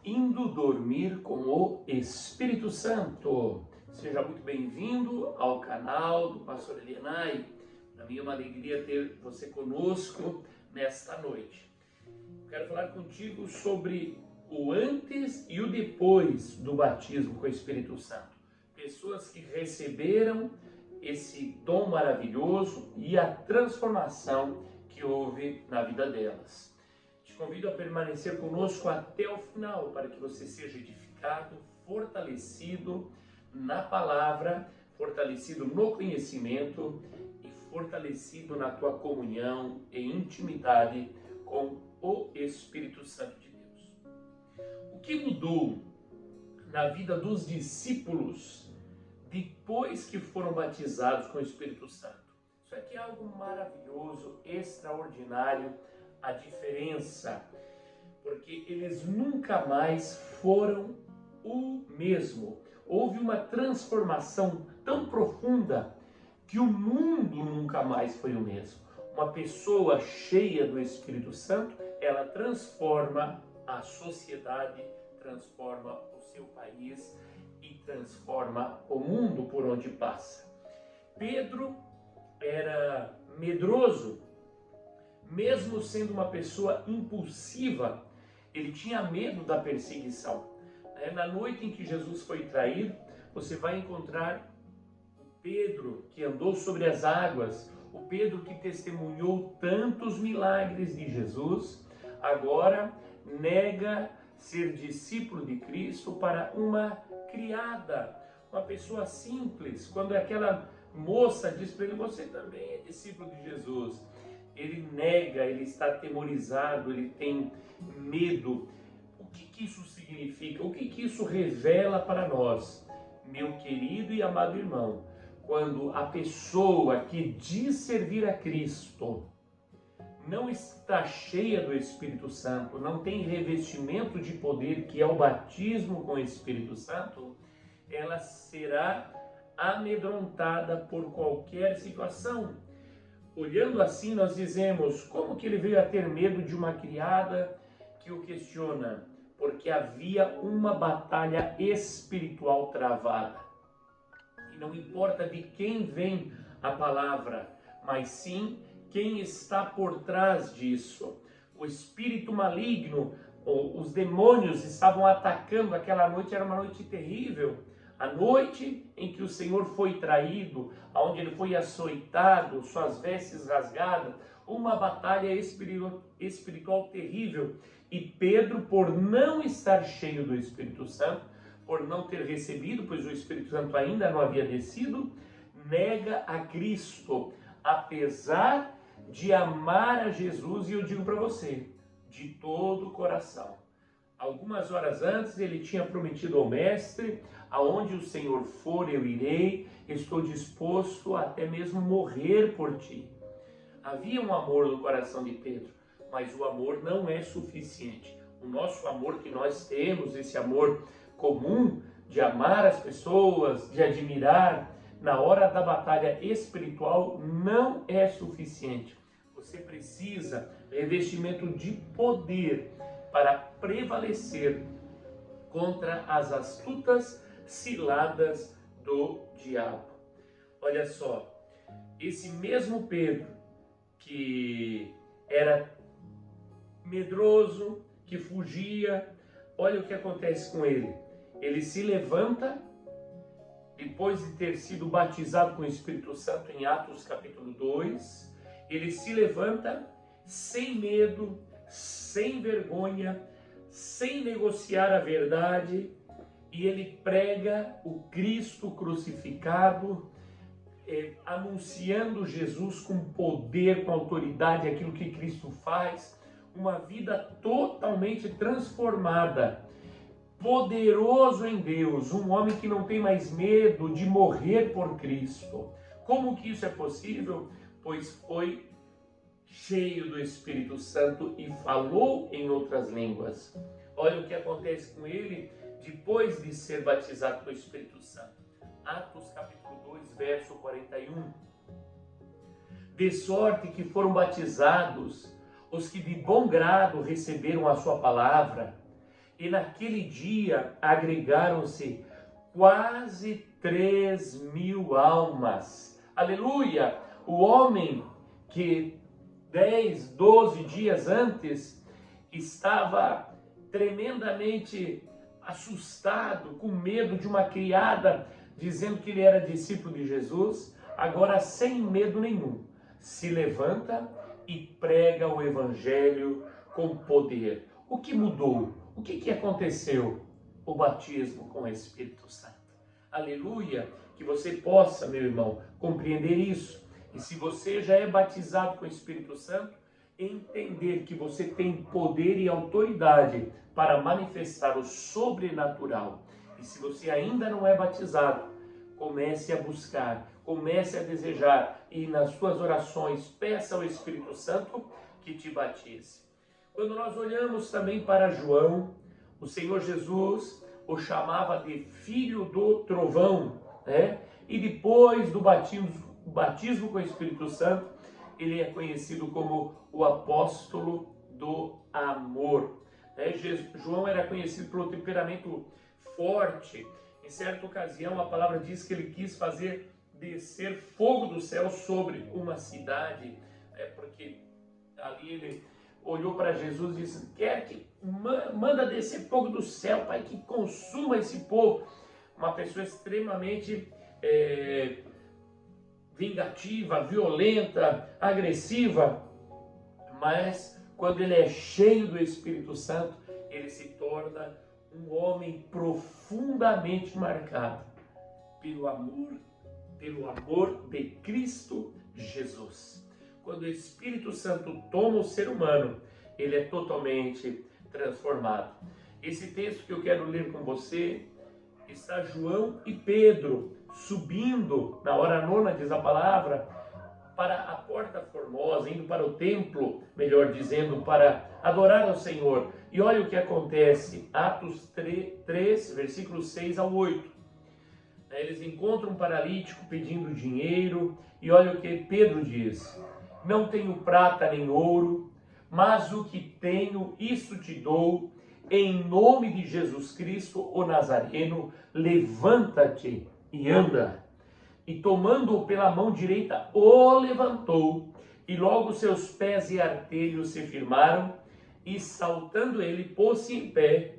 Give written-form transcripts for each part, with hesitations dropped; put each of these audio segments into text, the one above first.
Indo dormir com o Espírito Santo. Seja muito bem-vindo ao canal do Pastor Elianai. Para mim é uma alegria ter você conosco nesta noite. Quero falar contigo sobre o antes e o depois do batismo com o Espírito Santo. Pessoas que receberam esse dom maravilhoso e a transformação que houve na vida delas. Te convido a permanecer conosco até o final para que você seja edificado, fortalecido na palavra, fortalecido no conhecimento e fortalecido na tua comunhão e intimidade com o Espírito Santo de Deus. O que mudou na vida dos discípulos depois que foram batizados com o Espírito Santo? Isso aqui é algo maravilhoso, extraordinário, a diferença, porque eles nunca mais foram o mesmo. Houve uma transformação tão profunda que o mundo nunca mais foi o mesmo. Uma pessoa cheia do Espírito Santo, ela transforma a sociedade, transforma o seu país e transforma o mundo por onde passa. Pedro era medroso, mesmo sendo uma pessoa impulsiva, ele tinha medo da perseguição. Na noite em que Jesus foi traído, você vai encontrar o Pedro que andou sobre as águas, o Pedro que testemunhou tantos milagres de Jesus, agora nega ser discípulo de Cristo para uma criada, uma pessoa simples. Quando aquela moça diz para ele: você também é discípulo de Jesus. Ele nega, ele está atemorizado, ele tem medo. O que isso significa? O que isso revela para nós, meu querido e amado irmão? Quando a pessoa que diz servir a Cristo não está cheia do Espírito Santo, não tem revestimento de poder, que é o batismo com o Espírito Santo, ela será amedrontada por qualquer situação. Olhando assim, nós dizemos: como que ele veio a ter medo de uma criada que o questiona? Porque havia uma batalha espiritual travada. E não importa de quem vem a palavra, mas sim quem está por trás disso. O espírito maligno, os demônios estavam atacando. Aquela noite era uma noite terrível. A noite em que o Senhor foi traído, onde ele foi açoitado, suas vestes rasgadas, uma batalha espiritual terrível. E Pedro, por não estar cheio do Espírito Santo, por não ter recebido, pois o Espírito Santo ainda não havia descido, nega a Cristo, apesar de amar a Jesus, e eu digo para você, de todo o coração. Algumas horas antes ele tinha prometido ao mestre: aonde o Senhor for, eu irei, estou disposto a até mesmo morrer por ti. Havia um amor no coração de Pedro, mas o amor não é suficiente. O nosso amor que nós temos, esse amor comum de amar as pessoas, de admirar, na hora da batalha espiritual não é suficiente. Você precisa de revestimento de poder para prevalecer contra as astutas ciladas do diabo. Olha só, esse mesmo Pedro que era medroso, que fugia, olha o que acontece com ele. Ele se levanta, depois de ter sido batizado com o Espírito Santo em Atos capítulo 2, ele se levanta sem medo, sem vergonha, sem negociar a verdade, e ele prega o Cristo crucificado, anunciando Jesus com poder, com autoridade, aquilo que Cristo faz, uma vida totalmente transformada, poderoso em Deus, um homem que não tem mais medo de morrer por Cristo. Como que isso é possível? Pois foi cheio do Espírito Santo e falou em outras línguas. Olha o que acontece com ele depois de ser batizado com o Espírito Santo. Atos capítulo 2, verso 41. De sorte que foram batizados os que de bom grado receberam a sua palavra, E naquele dia agregaram-se quase 3.000 almas. Aleluia! O homem que 10, 12 dias antes estava tremendamente assustado, com medo de uma criada dizendo que ele era discípulo de Jesus, agora sem medo nenhum, se levanta e prega o evangelho com poder. O que mudou? O que aconteceu? O batismo com o Espírito Santo. Aleluia! Que você possa, meu irmão, compreender isso. E se você já é batizado com o Espírito Santo, entender que você tem poder e autoridade para manifestar o sobrenatural. E se você ainda não é batizado, comece a buscar, comece a desejar e nas suas orações peça ao Espírito Santo que te batize. Quando nós olhamos também para João, o Senhor Jesus o chamava de filho do trovão, né? E depois do batismo com o Espírito Santo, ele é conhecido como o apóstolo do amor. João era conhecido pelo temperamento forte. Em certa ocasião, a palavra diz que ele quis fazer descer fogo do céu sobre uma cidade, porque ali ele olhou para Jesus e disse: quer que manda descer fogo do céu, Pai, que consuma esse povo. Uma pessoa extremamente vingativa, violenta, agressiva, mas quando ele é cheio do Espírito Santo, ele se torna um homem profundamente marcado pelo amor de Cristo Jesus. Quando o Espírito Santo toma o ser humano, ele é totalmente transformado. Esse texto que eu quero ler com você está João e Pedro subindo, na hora nona, diz a palavra, para a porta formosa, indo para o templo, melhor dizendo, para adorar ao Senhor. E olha o que acontece, Atos 3, versículos 6 ao 8. Eles encontram um paralítico pedindo dinheiro, e olha o que Pedro diz: não tenho prata nem ouro, mas o que tenho, isso te dou. Em nome de Jesus Cristo, o Nazareno, levanta-te e anda. E tomando-o pela mão direita, o levantou, e logo seus pés e artelhos se firmaram, e saltando ele, pôs-se em pé,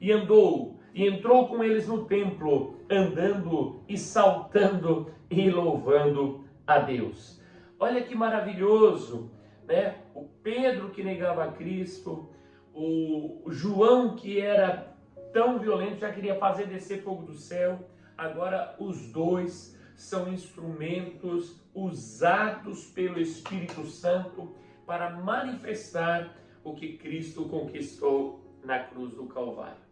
e andou, e entrou com eles no templo, andando e saltando e louvando a Deus. Olha que maravilhoso, né? O Pedro que negava a Cristo, o João que era tão violento, já queria fazer descer fogo do céu. Agora os dois são instrumentos usados pelo Espírito Santo para manifestar o que Cristo conquistou na cruz do Calvário.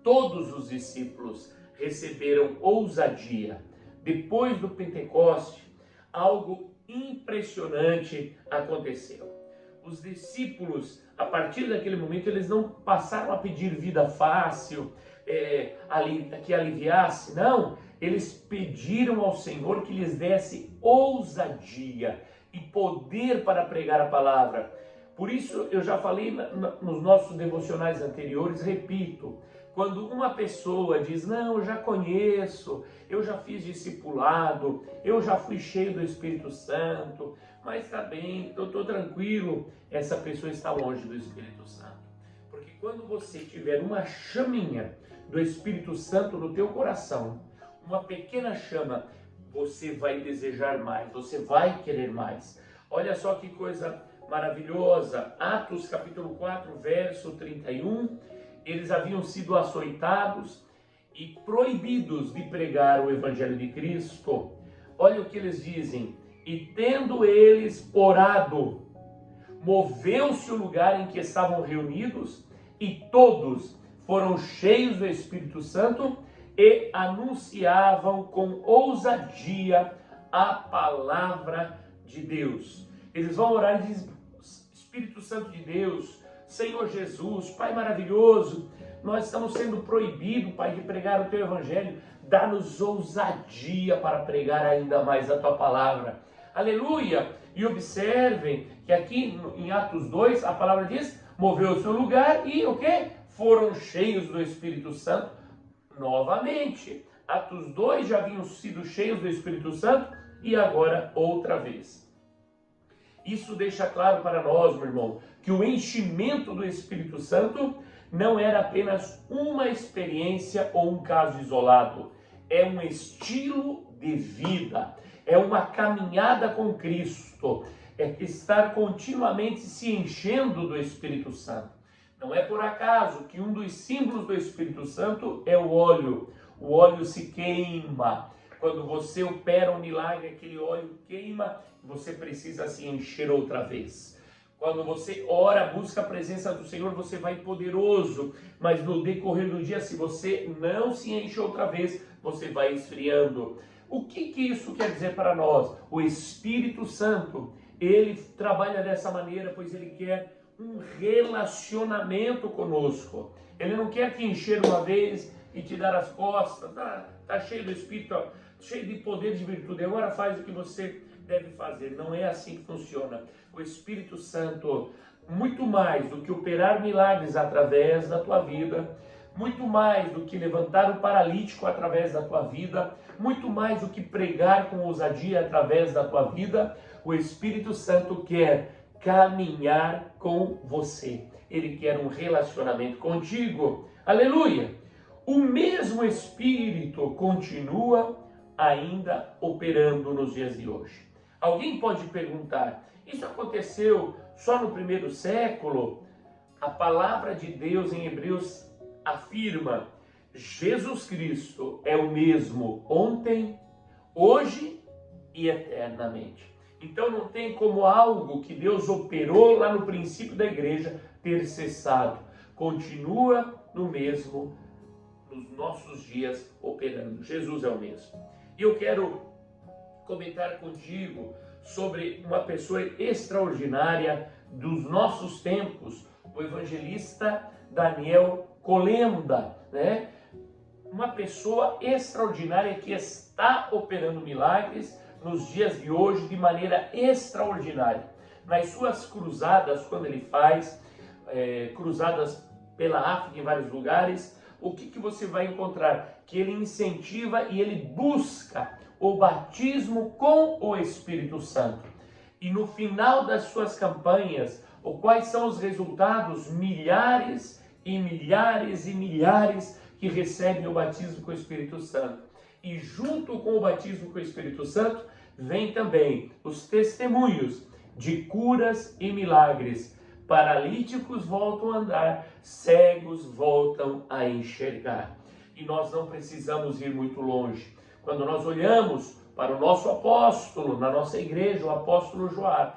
Todos os discípulos receberam ousadia. Depois do Pentecoste, algo impressionante aconteceu. Os discípulos, a partir daquele momento, eles não passaram a pedir vida fácil, que aliviasse, não. Eles pediram ao Senhor que lhes desse ousadia e poder para pregar a palavra. Por isso, eu já falei nos nossos devocionais anteriores, repito, quando uma pessoa diz: não, eu já conheço, eu já fiz discipulado, eu já fui cheio do Espírito Santo, mas está bem, eu estou tranquilo, essa pessoa está longe do Espírito Santo. Porque quando você tiver uma chaminha do Espírito Santo no teu coração, uma pequena chama, você vai desejar mais, você vai querer mais. Olha só que coisa maravilhosa, Atos capítulo 4, verso 31, eles haviam sido açoitados e proibidos de pregar o Evangelho de Cristo. Olha o que eles dizem: e tendo eles orado, moveu-se o lugar em que estavam reunidos, e todos foram cheios do Espírito Santo e anunciavam com ousadia a palavra de Deus. Eles vão orar e dizem: Espírito Santo de Deus, Senhor Jesus, Pai maravilhoso, nós estamos sendo proibidos, Pai, de pregar o Teu Evangelho. Dá-nos ousadia para pregar ainda mais a Tua palavra. Aleluia! E observem que aqui em Atos 2, a palavra diz: moveu o seu lugar e o quê? foram cheios do Espírito Santo novamente. Atos 2 já haviam sido cheios do Espírito Santo e agora outra vez. Isso deixa claro para nós, meu irmão, que o enchimento do Espírito Santo não era apenas uma experiência ou um caso isolado. É um estilo de vida, é uma caminhada com Cristo, é estar continuamente se enchendo do Espírito Santo. Não é por acaso que um dos símbolos do Espírito Santo é o óleo. O óleo se queima. Quando você opera um milagre, aquele óleo queima, você precisa se encher outra vez. Quando você ora, busca a presença do Senhor, você vai poderoso. Mas no decorrer do dia, se você não se enche outra vez, você vai esfriando. O que isso quer dizer para nós? O Espírito Santo, ele trabalha dessa maneira, pois ele quer um relacionamento conosco. Ele não quer te encher uma vez e te dar as costas. Tá cheio do Espírito, cheio de poder, de virtude. Agora faz o que você deve fazer. Não é assim que funciona. O Espírito Santo, muito mais do que operar milagres através da tua vida, muito mais do que levantar o paralítico através da tua vida, muito mais do que pregar com ousadia através da tua vida, o Espírito Santo quer caminhar com você. Ele quer um relacionamento contigo. Aleluia! O mesmo Espírito continua ainda operando nos dias de hoje. Alguém pode perguntar, isso aconteceu só no primeiro século? A palavra de Deus em Hebreus afirma, Jesus Cristo é o mesmo ontem, hoje e eternamente. Então não tem como algo que Deus operou lá no princípio da igreja ter cessado. Continua no mesmo, nos nossos dias operando. Jesus é o mesmo. E eu quero comentar contigo sobre uma pessoa extraordinária dos nossos tempos, o evangelista Daniel Colenda, né? Uma pessoa extraordinária que está operando milagres nos dias de hoje de maneira extraordinária. Nas suas cruzadas, quando ele faz cruzadas pela África em vários lugares, o que você vai encontrar? Que ele incentiva e ele busca o batismo com o Espírito Santo. E no final das suas campanhas, quais são os resultados? Milhares e milhares e milhares que recebem o batismo com o Espírito Santo. E junto com o batismo com o Espírito Santo, vem também os testemunhos de curas e milagres. Paralíticos voltam a andar, cegos voltam a enxergar. E nós não precisamos ir muito longe. Quando nós olhamos para o nosso apóstolo, na nossa igreja, o apóstolo Joabe,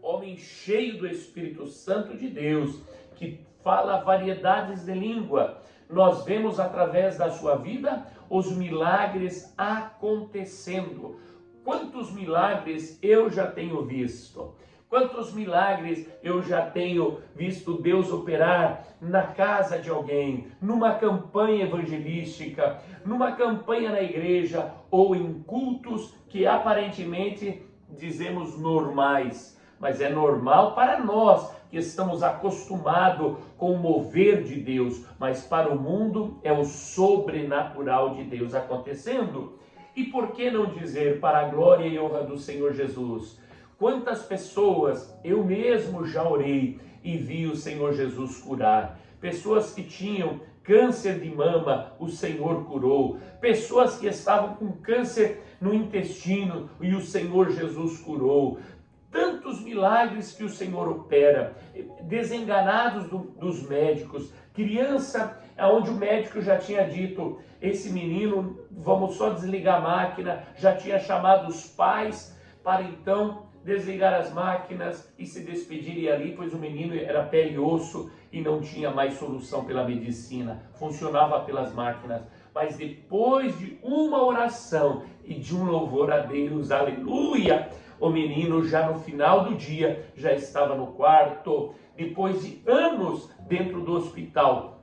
homem cheio do Espírito Santo de Deus, que fala variedades de língua, nós vemos através da sua vida os milagres acontecendo. Quantos milagres eu já tenho visto? Quantos milagres eu já tenho visto Deus operar na casa de alguém, numa campanha evangelística, numa campanha na igreja ou em cultos que aparentemente dizemos normais, mas é normal para nós que estamos acostumados com o mover de Deus, mas para o mundo é o sobrenatural de Deus acontecendo. E por que não dizer para a glória e honra do Senhor Jesus? Quantas pessoas eu mesmo já orei e vi o Senhor Jesus curar. Pessoas que tinham câncer de mama, o Senhor curou. Pessoas que estavam com câncer no intestino e o Senhor Jesus curou. Tantos milagres que o Senhor opera, desenganados dos médicos, criança onde o médico já tinha dito, esse menino, vamos só desligar a máquina, já tinha chamado os pais para então desligar as máquinas e se despedirem ali, pois o menino era pele e osso e não tinha mais solução pela medicina, funcionava pelas máquinas. Mas depois de uma oração e de um louvor a Deus, aleluia, o menino já no final do dia já estava no quarto, depois de anos dentro do hospital.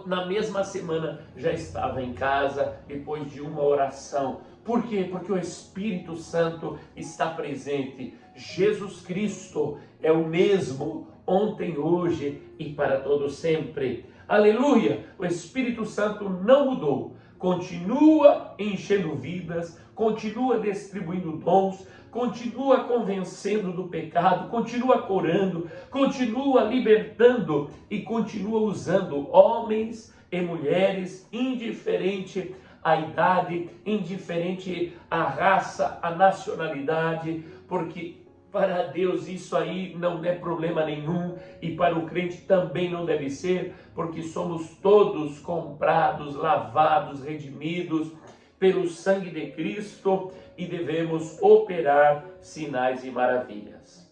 Na mesma semana já estava em casa, depois de uma oração. Por quê? Porque o Espírito Santo está presente. Jesus Cristo é o mesmo ontem, hoje e para todo sempre. Aleluia! O Espírito Santo não mudou. Continua enchendo vidas, continua distribuindo dons, continua convencendo do pecado, continua curando, continua libertando e continua usando homens e mulheres, indiferente à idade, indiferente à raça, à nacionalidade, porque para Deus isso aí não é problema nenhum e para o crente também não deve ser, porque somos todos comprados, lavados, redimidos pelo sangue de Cristo e devemos operar sinais e maravilhas.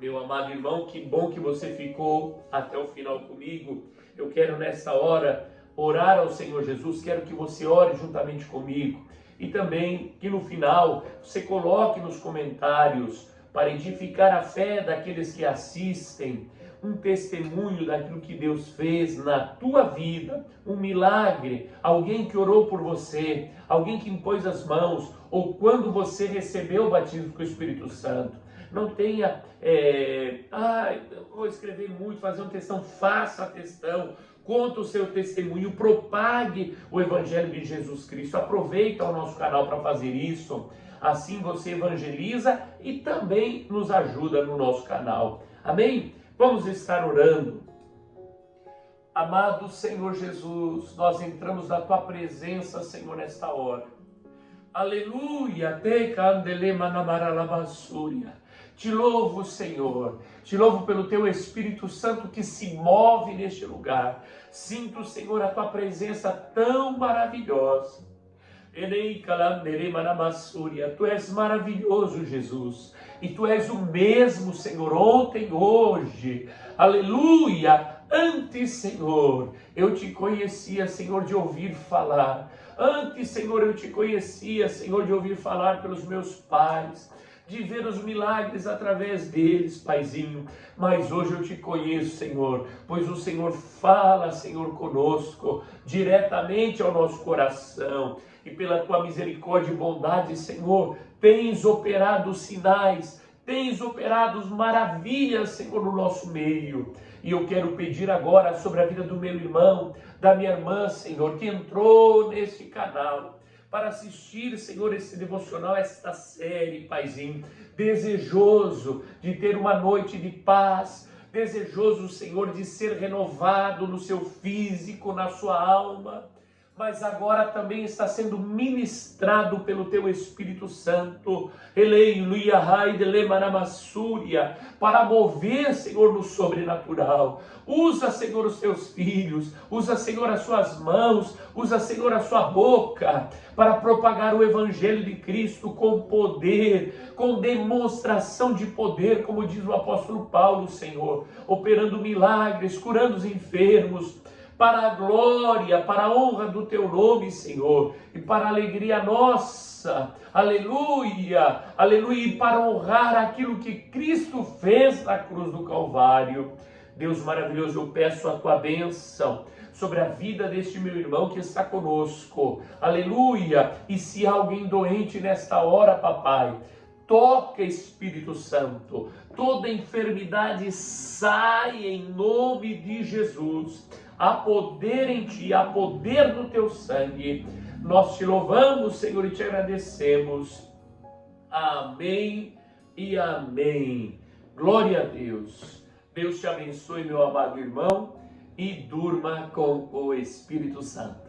Meu amado irmão, que bom que você ficou até o final comigo. Eu quero nessa hora orar ao Senhor Jesus, quero que você ore juntamente comigo e também que no final você coloque nos comentários, para edificar a fé daqueles que assistem, um testemunho daquilo que Deus fez na tua vida, um milagre, alguém que orou por você, alguém que impôs as mãos, ou quando você recebeu o batismo com o Espírito Santo. Não tenha, vou escrever muito, fazer um textão, faça a textão, conta o seu testemunho, propague o Evangelho de Jesus Cristo, aproveita o nosso canal para fazer isso. Assim você evangeliza e também nos ajuda no nosso canal. Amém? Vamos estar orando. Amado Senhor Jesus, nós entramos na Tua presença, Senhor, nesta hora. Aleluia! Te louvo, Senhor. Te louvo pelo Teu Espírito Santo que se move neste lugar. Sinto, Senhor, a Tua presença tão maravilhosa. Tu és maravilhoso, Jesus, e Tu és o mesmo, Senhor, ontem, hoje, aleluia. Antes, Senhor, eu Te conhecia, Senhor, de ouvir falar. Antes, Senhor, eu Te conhecia, Senhor, de ouvir falar pelos meus pais, de ver os milagres através deles, Paizinho. Mas hoje eu Te conheço, Senhor, pois o Senhor fala, Senhor, conosco, diretamente ao nosso coração. E pela Tua misericórdia e bondade, Senhor, tens operado sinais, tens operado maravilhas, Senhor, no nosso meio. E eu quero pedir agora sobre a vida do meu irmão, da minha irmã, Senhor, que entrou neste canal para assistir, Senhor, esse devocional, esta série, Paizinho, desejoso de ter uma noite de paz, desejoso, Senhor, de ser renovado no seu físico, na sua alma, mas agora também está sendo ministrado pelo Teu Espírito Santo, para mover, Senhor, no sobrenatural. Usa, Senhor, os Teus filhos, usa, Senhor, as Suas mãos, usa, Senhor, a Sua boca, para propagar o Evangelho de Cristo com poder, com demonstração de poder, como diz o apóstolo Paulo, Senhor, operando milagres, curando os enfermos, para a glória, para a honra do Teu nome, Senhor, e para a alegria nossa, aleluia, aleluia, e para honrar aquilo que Cristo fez na cruz do Calvário. Deus maravilhoso, eu peço a Tua bênção sobre a vida deste meu irmão que está conosco, aleluia, e se há alguém doente nesta hora, papai, toca, Espírito Santo, toda enfermidade sai em nome de Jesus. Há poder em Ti, há poder no Teu sangue. Nós Te louvamos, Senhor, e Te agradecemos. Amém e amém. Glória a Deus. Deus te abençoe, meu amado irmão, e durma com o Espírito Santo.